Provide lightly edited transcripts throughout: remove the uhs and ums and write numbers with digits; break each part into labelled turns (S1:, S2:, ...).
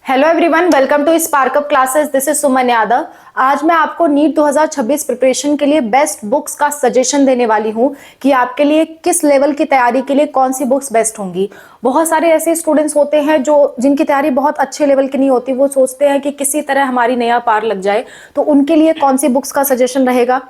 S1: Hello everyone, welcome to Sparkup classes. This is Suman Yadav. आज मैं आपको नीट 2026 प्रिपरेशन के लिए बेस्ट बुक्स का सजेशन देने वाली हूं कि आपके लिए किस लेवल की तैयारी के लिए कौन सी बुक्स बेस्ट होंगी। बहुत सारे ऐसे स्टूडेंट्स होते हैं जो जिनकी तैयारी बहुत अच्छे लेवल की नहीं होती, वो सोचते हैं कि किसी तरह हमारी नया पार लग जाए, तो उनके लिए कौन सी बुक्स का सजेशन रहेगा।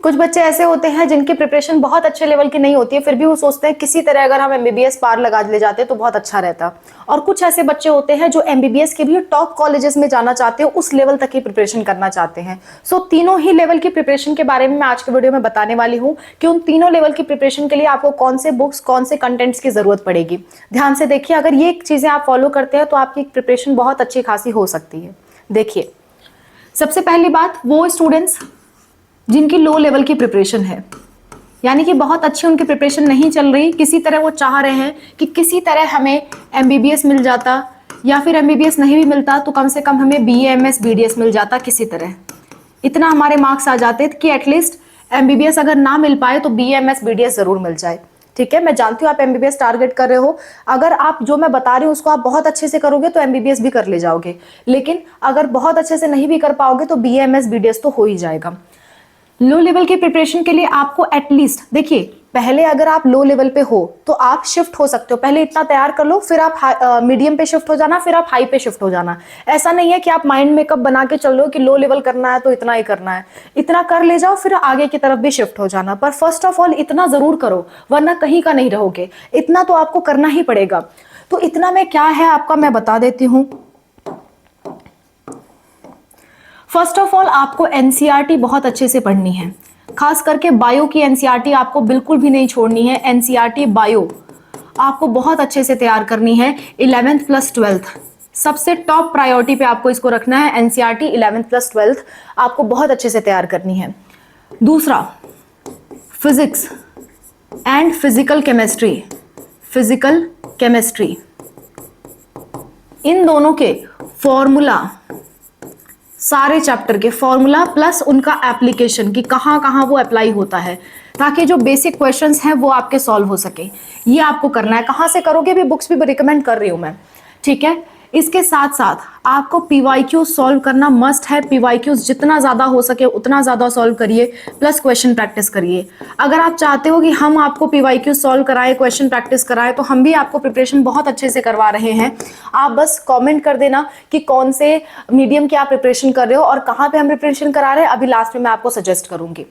S1: कुछ बच्चे ऐसे होते हैं जिनकी प्रिपरेशन बहुत अच्छे लेवल की नहीं होती है, फिर भी वो सोचते हैं किसी तरह अगर हम एमबीबीएस पार लगा ले जाते तो बहुत अच्छा रहता। और कुछ ऐसे बच्चे होते हैं जो एमबीबीएस के भी टॉप कॉलेजेस में जाना चाहते हैं, उस लेवल तक की प्रिपरेशन करना चाहते हैं। सो तीनों ही लेवल की प्रिपरेशन के बारे में मैं आज के वीडियो में बताने वाली हूँ कि उन तीनों लेवल की प्रिपरेशन के लिए आपको कौन से बुक्स, कौन से कंटेंट्स की जरूरत पड़ेगी। ध्यान से देखिए, अगर ये चीजें आप फॉलो करते हैं तो आपकी प्रिपरेशन बहुत अच्छी खासी हो सकती है। देखिए, सबसे पहली बात, वो स्टूडेंट्स जिनकी लो लेवल की प्रिपरेशन है, यानी कि बहुत अच्छी उनकी प्रिपरेशन नहीं चल रही, किसी तरह वो चाह रहे हैं कि किसी तरह हमें एमबीबीएस मिल जाता, या फिर एमबीबीएस नहीं भी मिलता तो कम से कम हमें बीएएमएस बीडीएस मिल जाता, किसी तरह इतना हमारे मार्क्स आ जाते कि एटलीस्ट एमबीबीएस अगर ना मिल पाए तो बीएएमएस बीडीएस जरूर मिल जाए। ठीक है, मैं जानती हूँ आप एमबीबीएस टारगेट कर रहे हो। अगर आप जो मैं बता रही हूँ उसको आप बहुत अच्छे से करोगे तो एमबीबीएस भी कर ले जाओगे, लेकिन अगर बहुत अच्छे से नहीं भी कर पाओगे तो बीएएमएस बीडीएस तो हो ही जाएगा। लो लेवल की प्रिपरेशन के लिए आपको एटलीस्ट, देखिए, पहले अगर आप लो लेवल पे हो तो आप शिफ्ट हो सकते हो, पहले इतना तैयार कर लो, फिर आप मीडियम पे शिफ्ट हो जाना, फिर आप हाई पे शिफ्ट हो जाना। ऐसा नहीं है कि आप माइंड मेकअप बना के चल लो कि लो लेवल करना है तो इतना ही करना है, इतना कर ले जाओ, फिर आगे की तरफ भी शिफ्ट हो जाना। पर फर्स्ट ऑफ ऑल इतना जरूर करो, वरना कहीं का नहीं रहोगे। इतना तो आपको करना ही पड़ेगा। तो इतना में क्या है आपका, मैं बता देती हूँ। फर्स्ट ऑफ ऑल आपको एनसीईआरटी बहुत अच्छे से पढ़नी है, खास करके बायो की एनसीईआरटी आपको बिल्कुल भी नहीं छोड़नी है। एनसीईआरटी बायो आपको बहुत अच्छे से तैयार करनी है। 11th प्लस 12th सबसे टॉप प्रायोरिटी पे आपको इसको रखना है। एनसीईआरटी 11th प्लस 12th आपको बहुत अच्छे से तैयार करनी है। दूसरा, फिजिक्स एंड फिजिकल केमिस्ट्री, इन दोनों के फॉर्मूला, सारे चैप्टर के फॉर्मूला प्लस उनका एप्लीकेशन कि कहाँ कहाँ वो अप्लाई होता है, ताकि जो बेसिक क्वेश्चंस हैं वो आपके सॉल्व हो सके, ये आपको करना है। कहाँ से करोगे, भी बुक्स भी रिकमेंड कर रही हूँ मैं, ठीक है। इसके साथ साथ आपको पीवाईक्यू सॉल्व करना मस्ट है। पीवाईक्यूज जितना ज्यादा हो सके उतना ज्यादा सॉल्व करिए, प्लस क्वेश्चन प्रैक्टिस करिए। अगर आप चाहते हो कि हम आपको पीवाईक्यू सॉल्व कराएं, क्वेश्चन प्रैक्टिस कराएं, तो हम भी आपको प्रिपरेशन बहुत अच्छे से करवा रहे हैं। आप बस कमेंट कर देना कि कौन से मीडियम की आप प्रिपरेशन कर रहे हो और कहाँ पे हम प्रिपरेशन करा रहे हैं, अभी लास्ट में मैं आपको सजेस्ट करूंगी।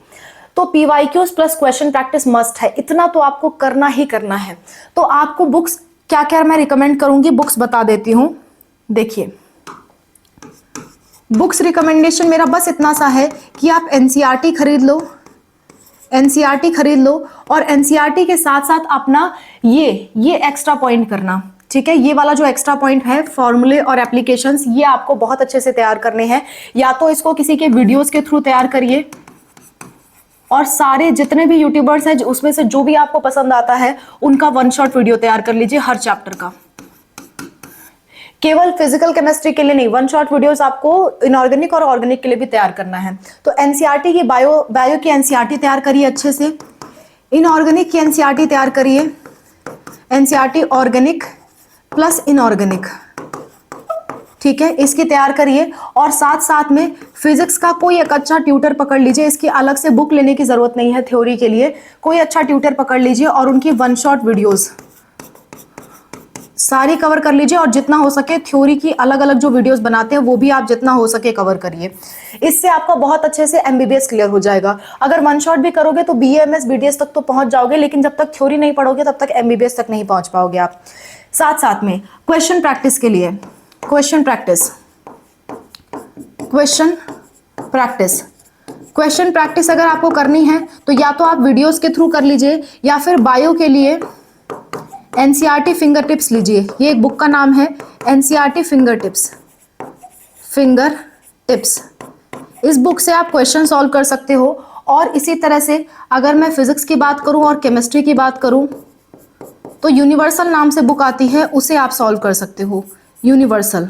S1: तो PYQs plus question practice must है, इतना तो आपको करना ही करना है। तो आपको बुक्स क्या क्या मैं रिकमेंड करूंगी, बुक्स बता देती हूँ। देखिए, बुक्स रिकमेंडेशन मेरा बस इतना सा है कि आप एनसीईआरटी खरीद लो, और एनसीईआरटी के साथ साथ अपना ये एक्स्ट्रा पॉइंट करना, ठीक है। ये वाला जो एक्स्ट्रा पॉइंट है, फॉर्मूले और एप्लीकेशंस, ये आपको बहुत अच्छे से तैयार करने हैं। या तो इसको किसी के वीडियोस के थ्रू तैयार करिए, और सारे जितने भी यूट्यूबर्स हैं उसमें से जो भी आपको पसंद आता है उनका वन शॉट वीडियो तैयार कर लीजिए हर चैप्टर का। केवल फिजिकल केमिस्ट्री के लिए नहीं, वन शॉट वीडियोस आपको इनऑर्गेनिक और ऑर्गेनिक के लिए भी तैयार करना है। तो एनसीईआरटी की बायो की एनसीईआरटी तैयार करिए अच्छे से, इनऑर्गेनिक की एनसीईआरटी तैयार करिए, एनसीईआरटी ऑर्गेनिक प्लस इनऑर्गेनिक, ठीक है, इसकी तैयार करिए। और साथ साथ में फिजिक्स का कोई एक अच्छा ट्यूटर पकड़ लीजिए, इसकी अलग से बुक लेने की जरूरत नहीं है थ्योरी के लिए। कोई अच्छा ट्यूटर पकड़ लीजिए और उनकी वन शॉट वीडियोस सारी कवर कर लीजिए, और जितना हो सके थ्योरी की अलग अलग जो वीडियोस बनाते हैं वो भी आप जितना हो सके कवर करिए। इससे आपका बहुत अच्छे से एमबीबीएस क्लियर हो जाएगा। अगर वन शॉट भी करोगे तो बीएमएस बीडीएस तक तो पहुंच जाओगे, लेकिन जब तक थ्योरी नहीं पढ़ोगे तब तक एमबीबीएस तक नहीं पहुंच पाओगे आप। साथ साथ में क्वेश्चन प्रैक्टिस के लिए क्वेश्चन प्रैक्टिस अगर आपको करनी है तो या तो आप वीडियोस के थ्रू कर लीजिए, या फिर बायो के लिए एनसीईआरटी फिंगर टिप्स लीजिए। ये एक बुक का नाम है, एनसीईआरटी फिंगर टिप्स। इस बुक से आप क्वेश्चन सॉल्व कर सकते हो। और इसी तरह से अगर मैं फिजिक्स की बात करूं और केमिस्ट्री की बात करूं तो यूनिवर्सल नाम से बुक आती है, उसे आप सॉल्व कर सकते हो। यूनिवर्सल,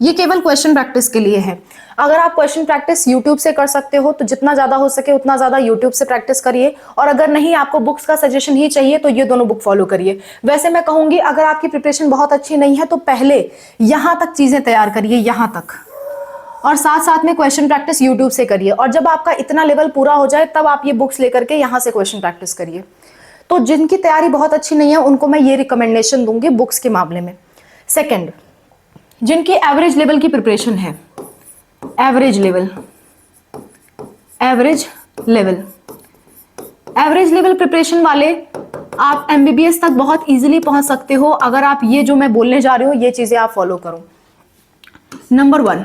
S1: ये केवल क्वेश्चन प्रैक्टिस के लिए है। अगर आप क्वेश्चन प्रैक्टिस यूट्यूब से कर सकते हो तो जितना ज़्यादा हो सके उतना ज़्यादा यूट्यूब से प्रैक्टिस करिए, और अगर नहीं आपको बुक्स का सजेशन ही चाहिए तो ये दोनों बुक फॉलो करिए। वैसे मैं कहूँगी अगर आपकी प्रिपरेशन बहुत अच्छी नहीं है तो पहले यहाँ तक चीज़ें तैयार करिए, यहाँ तक, और साथ साथ में क्वेश्चन प्रैक्टिस यूट्यूब से करिए, और जब आपका इतना लेवल पूरा हो जाए तब आप ये बुक्स लेकर के यहाँ से क्वेश्चन प्रैक्टिस करिए। तो जिनकी तैयारी बहुत अच्छी नहीं है उनको मैं ये रिकमेंडेशन दूंगी बुक्स के मामले में। सेकंड, जिनकी एवरेज लेवल की प्रिपरेशन है, एवरेज लेवल प्रिपरेशन वाले आप एमबीबीएस तक बहुत इजीली पहुंच सकते हो अगर आप ये जो मैं बोलने जा रही हूं ये चीजें आप फॉलो करो। नंबर 1,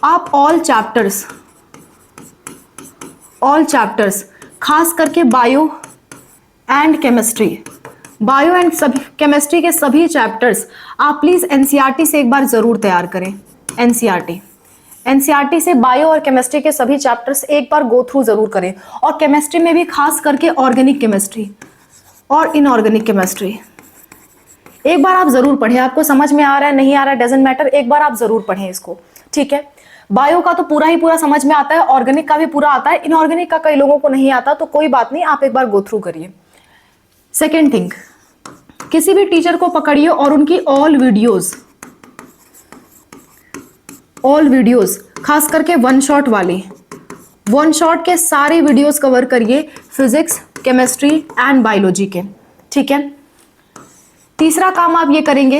S1: आप ऑल चैप्टर्स खास करके बायो एंड केमिस्ट्री के सभी चैप्टर्स आप प्लीज एनसीईआरटी से एक बार जरूर तैयार करें। एनसीईआरटी से बायो और केमिस्ट्री के सभी चैप्टर्स एक बार गो थ्रू जरूर करें, और केमिस्ट्री में भी खास करके ऑर्गेनिक केमिस्ट्री और इनऑर्गेनिक केमिस्ट्री एक बार आप जरूर पढ़ें। आपको समझ में आ रहा है नहीं आ रहा है डजंट मैटर, एक बार आप जरूर पढ़ें इसको, ठीक है। बायो का तो पूरा ही पूरा समझ में आता है, ऑर्गेनिक का भी पूरा आता है, इनऑर्गेनिक का कई लोगों को नहीं आता, तो कोई बात नहीं, आप एक बार गो थ्रू करिए। सेकेंड थिंग, किसी भी टीचर को पकड़िए और उनकी ऑल वीडियोस खास करके वन शॉट के सारे वीडियोस कवर करिए, फिजिक्स, केमिस्ट्री एंड बायोलॉजी के, ठीक है। तीसरा काम आप ये करेंगे,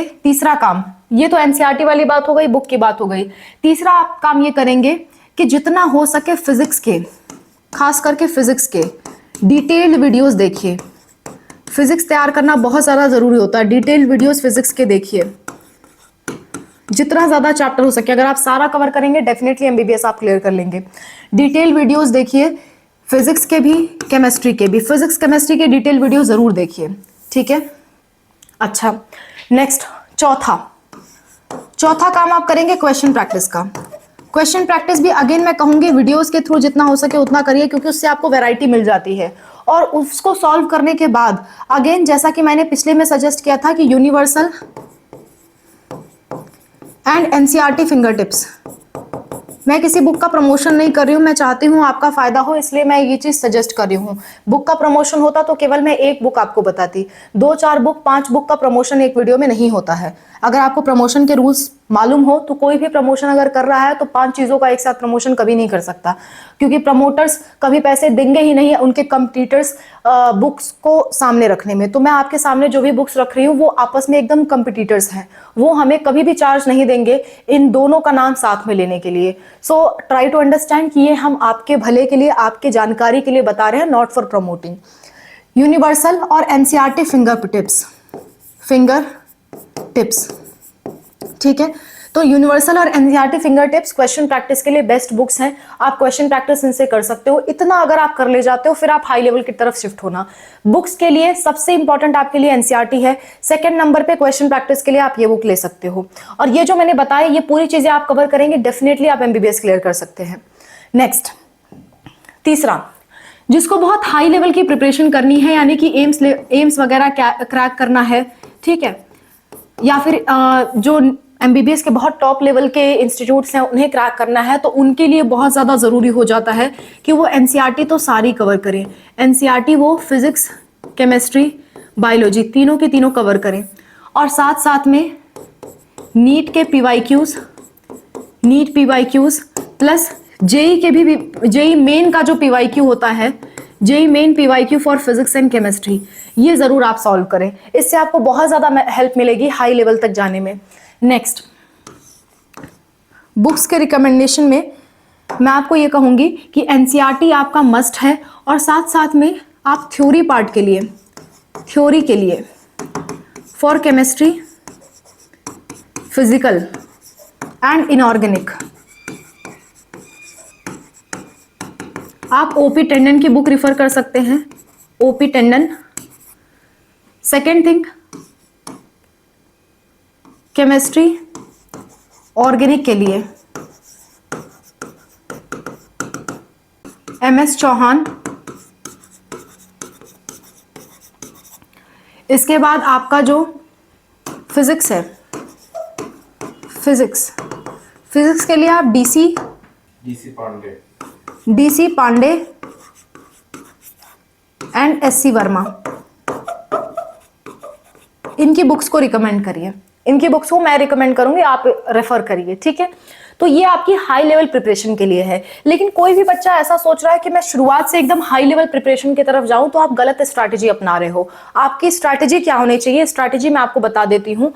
S1: ये तो एनसीईआरटी वाली बात हो गई, बुक की बात हो गई। तीसरा आप काम ये करेंगे कि जितना हो सके फिजिक्स के, खास करके फिजिक्स के डिटेल्ड वीडियोस देखिए। फिजिक्स तैयार करना बहुत ज़्यादा ज़रूरी होता है, डिटेल्ड वीडियोस फिजिक्स के देखिए, जितना ज़्यादा चैप्टर हो सके। अगर आप सारा कवर करेंगे डेफिनेटली एमबीबीएस आप क्लियर कर लेंगे। डिटेल्ड वीडियोस देखिए, फिजिक्स के भी केमिस्ट्री के भी, फिजिक्स केमिस्ट्री के डिटेल वीडियो ज़रूर देखिए, ठीक है। अच्छा, नेक्स्ट चौथा काम आप करेंगे क्वेश्चन प्रैक्टिस का। क्वेश्चन प्रैक्टिस भी अगेन मैं कहूंगी वीडियोस के थ्रू जितना हो सके उतना करिए, क्योंकि उससे आपको वैरायटी मिल जाती है। और उसको सॉल्व करने के बाद अगेन जैसा कि मैंने पिछले में सजेस्ट किया था कि universal and NCERT finger tips, मैं किसी बुक का प्रमोशन नहीं कर रही हूँ, मैं चाहती हूँ आपका फायदा हो, इसलिए मैं ये चीज सजेस्ट कर रही हूँ। बुक का प्रमोशन होता तो केवल मैं एक बुक आपको बताती, 2-4 बुक 5 बुक का प्रमोशन एक वीडियो में नहीं होता है। अगर आपको प्रमोशन के रूल्स मालूम हो तो कोई भी प्रमोशन अगर कर रहा है तो 5 चीजों का एक साथ प्रमोशन कभी नहीं कर सकता, क्योंकि प्रमोटर्स कभी पैसे देंगे ही नहीं उनके कंपटीटर्स बुक्स को सामने रखने में। तो मैं आपके सामने जो भी बुक्स रख रही हूँ वो आपस में एकदम कंपटीटर्स हैं, वो हमें कभी भी चार्ज नहीं देंगे इन दोनों का नाम साथ में लेने के लिए। सो ट्राई टू अंडरस्टैंड कि ये हम आपके भले के लिए, आपके जानकारी के लिए बता रहे हैं, नॉट फॉर प्रमोटिंग। यूनिवर्सल और एनसीईआरटी फिंगर टिप्स, ठीक है। तो यूनिवर्सल और NCERT finger tips question practice के लिए बेस्ट बुक्स हैं, आप क्वेश्चन प्रैक्टिस इनसे कर सकते हो। इतना अगर आप कर ले जाते हो फिर आप हाई लेवल की तरफ शिफ्ट होना। बुक्स के लिए सबसे इंपॉर्टेंट आपके लिए एनसीईआरटी है, सेकंड नंबर पे क्वेश्चन प्रैक्टिस के लिए आप ये बुक ले सकते हो। और ये जो मैंने बताया ये पूरी चीजें आप कवर करेंगे, डेफिनेटली आप एमबीबीएस क्लियर कर सकते हैं। नेक्स्ट, तीसरा, जिसको बहुत हाई लेवल की प्रिपरेशन करनी है, यानी कि एम्स वगैरह क्रैक करना है, ठीक है, या फिर जो एमबीबीएस के बहुत टॉप लेवल के इंस्टीट्यूट्स हैं उन्हें क्रैक करना है, तो उनके लिए बहुत ज़्यादा ज़रूरी हो जाता है कि वो एनसीईआरटी तो सारी कवर करें। एनसीईआरटी वो फिजिक्स, केमिस्ट्री, बायोलॉजी तीनों के तीनों कवर करें, और साथ साथ में नीट के पीवाईक्यूज प्लस जेई के भी, जेई मेन का जो पीवाईक्यू होता है, JEE Main PYQ for physics and chemistry, ये जरूर आप सॉल्व करें। इससे आपको बहुत ज़्यादा हेल्प मिलेगी हाई लेवल तक जाने में। नेक्स्ट, बुक्स के रिकमेंडेशन में मैं आपको ये कहूंगी कि एनसीईआरटी आपका मस्ट है, और साथ साथ में आप थ्योरी पार्ट के लिए, थ्योरी के लिए for chemistry, physical and inorganic आप ओपी टंडन की बुक रिफर कर सकते हैं, OP Tandon. Second thing, chemistry organic के लिए MS चौहान। इसके बाद आपका जो फिजिक्स है, फिजिक्स के लिए आप DC Pandey and SC Verma, इनकी बुक्स को रिकमेंड करिए। इनकी बुक्स को मैं रिकमेंड करूंगी, आप रेफर करिए, ठीक है। तो ये आपकी हाई लेवल प्रिपरेशन के लिए है। लेकिन कोई भी बच्चा ऐसा सोच रहा है कि मैं शुरुआत से एकदम हाई लेवल प्रिपरेशन की तरफ जाऊं, तो आप गलत स्ट्रैटेजी अपना रहे हो। आपकी स्ट्रैटेजी क्या होनी चाहिए, स्ट्रैटेजी मैं आपको बता देती हूं।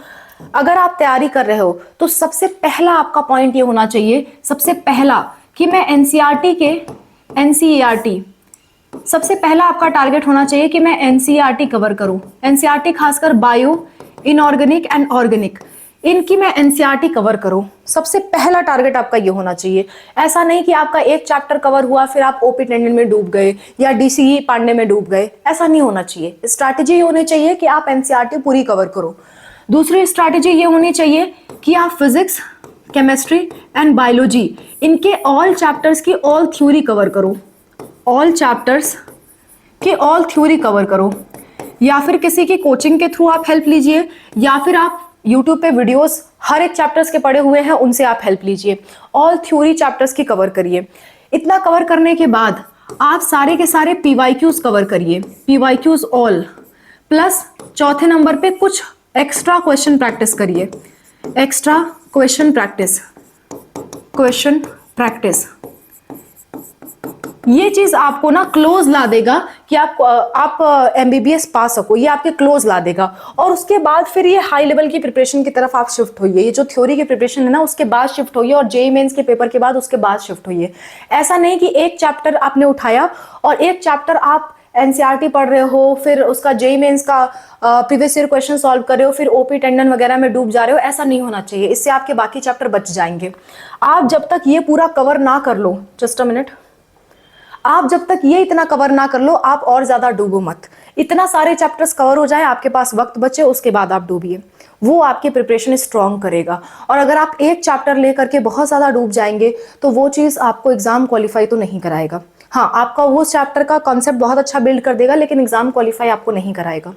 S1: अगर आप तैयारी कर रहे हो तो सबसे पहला आपका पॉइंट ये होना चाहिए, सबसे पहला कि मैं एनसीईआरटी, सबसे पहला आपका टारगेट होना चाहिए कि मैं एनसीईआरटी कवर करूं। एनसीईआरटी खासकर बायो, इनऑर्गेनिक एंड ऑर्गेनिक, इनकी मैं एनसीईआरटी कवर करूं। सबसे पहला टारगेट आपका ये होना चाहिए। ऐसा नहीं कि आपका एक चैप्टर कवर हुआ फिर आप ओपी टंडन में डूब गए या डीसी पांडे में डूब गए, ऐसा नहीं होना चाहिए। स्ट्रैटेजी ये होनी चाहिए कि आप एनसीईआरटी पूरी कवर करो। दूसरी स्ट्रैटेजी ये होनी चाहिए कि आप फिजिक्स, केमिस्ट्री एंड बायोलॉजी, इनके ऑल चैप्टर्स की ऑल थ्योरी कवर करो। ऑल चैप्टर्स की ऑल थ्योरी कवर करो, या फिर किसी की कोचिंग के थ्रू आप हेल्प लीजिए, या फिर आप यूट्यूब पे वीडियोस हर एक चैप्टर्स के पढ़े हुए हैं उनसे आप हेल्प लीजिए। ऑल थ्योरी चैप्टर्स की कवर करिए। इतना कवर करने के बाद आप सारे के सारे पीवाईक्यूज कवर करिए, पीवाईक्यूज ऑल, प्लस चौथे नंबर पे कुछ एक्स्ट्रा क्वेश्चन प्रैक्टिस करिए। एक्स्ट्रा क्वेश्चन प्रैक्टिस, ये चीज आपको ना क्लोज ला देगा कि आप एमबीबीएस पा सको, ये आपके क्लोज ला देगा। और उसके बाद फिर ये हाई लेवल की प्रिपरेशन की तरफ आप शिफ्ट होइए। ये जो थ्योरी की प्रिपरेशन है ना, उसके बाद शिफ्ट होइए, और जेईई मेंस के पेपर के बाद उसके बाद शिफ्ट होइए। ऐसा नहीं कि एक चैप्टर आपने उठाया और एक चैप्टर आप एनसीईआरटी पढ़ रहे हो, फिर उसका जेईई मेंस का प्रीवियस ईयर क्वेश्चन सॉल्व कर रहे हो, फिर ओपी टंडन वगैरह में डूब जा रहे हो। ऐसा नहीं होना चाहिए, इससे आपके बाकी चैप्टर बच जाएंगे। आप जब तक ये पूरा कवर ना कर लो, जस्ट अ मिनट, आप जब तक ये इतना कवर ना कर लो, आप और ज्यादा डूबो मत। इतना सारे चैप्टर्स कवर हो जाए, आपके पास वक्त बचे, उसके बाद आप डूबिए। वो आपकी प्रिपरेशन स्ट्रॉन्ग करेगा। और अगर आप एक चैप्टर लेकर के बहुत ज्यादा डूब जाएंगे तो वो चीज आपको एग्जाम क्वालिफाई तो नहीं कराएगा। हाँ, आपका वो चैप्टर का कॉन्सेप्ट बहुत अच्छा बिल्ड कर देगा, लेकिन एग्जाम क्वालिफाई आपको नहीं कराएगा।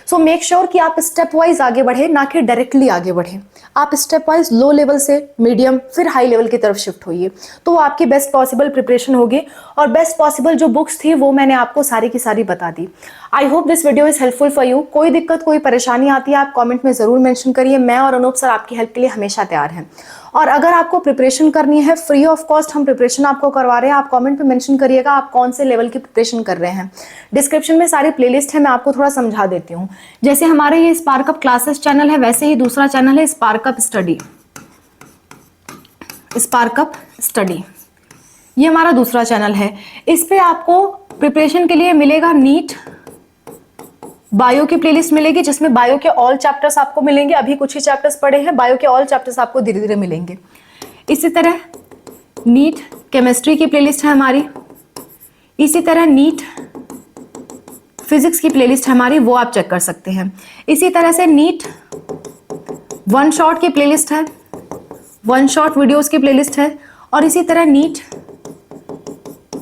S1: सो मेक श्योर कि आप स्टेप वाइज आगे बढ़े, ना कि डायरेक्टली आगे बढ़े। आप स्टेप वाइज लो लेवल से मीडियम फिर हाई लेवल की तरफ शिफ्ट होइए, तो आपकी बेस्ट पॉसिबल प्रिपरेशन होगी। और बेस्ट पॉसिबल जो बुक्स थी वो मैंने आपको सारी की सारी बता दी। I hope this video is helpful for you. कोई दिक्कत, कोई परेशानी आती है, आप कमेंट में जरूर मेंशन करिए। मैं और अनूप सर आपकी हेल्प के लिए हमेशा तैयार हैं। और अगर आपको प्रिपरेशन करनी है, फ्री ऑफ कॉस्ट हम प्रिपरेशन आपको करवा रहे हैं। आप कमेंट में मेंशन करिएगा आप कौन से लेवल की प्रिपरेशन कर रहे हैं। डिस्क्रिप्शन में सारी प्लेलिस्ट है, मैं आपको थोड़ा समझा देती हूँ। जैसे हमारे ये स्पार्कअप क्लासेस चैनल है, वैसे ही दूसरा चैनल है स्पार्कअप स्टडी। ये हमारा दूसरा चैनल है। इस पे आपको प्रिपरेशन के लिए मिलेगा नीट बायो की प्लेलिस्ट मिलेगी, जिसमें बायो के ऑल चैप्टर्स आपको मिलेंगे। अभी कुछ ही चैप्टर्स पढ़े हैं, बायो के ऑल चैप्टर्स आपको धीरे धीरे मिलेंगे। इसी तरह नीट केमिस्ट्री की प्लेलिस्ट है हमारी। इसी तरह नीट फिजिक्स की प्लेलिस्ट है हमारी, वो आप चेक कर सकते हैं। इसी तरह से नीट वन शॉट की प्लेलिस्ट है, वन शॉट वीडियोस की प्लेलिस्ट है। और इसी तरह NEET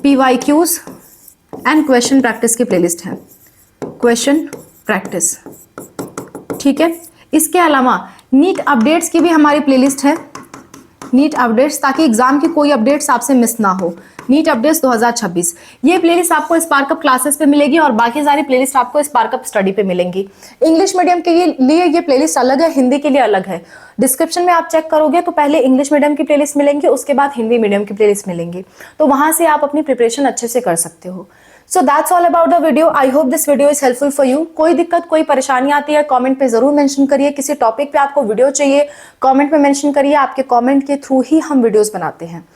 S1: PYQs and question practice की प्लेलिस्ट है, क्वेश्चन प्रैक्टिस, ठीक है। इसके अलावा नीट अपडेट्स की भी हमारी प्लेलिस्ट है, नीट अपडेट्स, ताकि एग्जाम की कोई अपडेट्स आपसे मिस ना हो। नीट अपडेट्स 2026, ये प्लेलिस्ट आपको स्पार्कअप क्लासेस पे मिलेगी और बाकी सारी प्लेलिस्ट आपको स्पार्कअप स्टडी पे मिलेंगी। इंग्लिश मीडियम के लिए ये प्लेलिस्ट अलग है, हिंदी के लिए अलग है। डिस्क्रिप्शन में आप चेक करोगे तो पहले इंग्लिश मीडियम की प्लेलिस्ट मिलेंगी, उसके बाद हिंदी मीडियम की प्लेलिस्ट मिलेंगी, तो वहां से आप अपनी प्रिपरेशन अच्छे से कर सकते हो। So that's all about the video. I hope this video is helpful for you. कोई दिक्कत, कोई परेशानी आती है, कमेंट पे जरूर मेंशन करिए। किसी टॉपिक पे आपको वीडियो चाहिए, कमेंट में मेंशन करिए। आपके कमेंट के थ्रू ही हम वीडियोस बनाते हैं।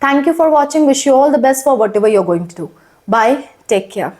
S1: Thank you for watching. Wish you all the best for whatever you're going to do. Bye. Take care.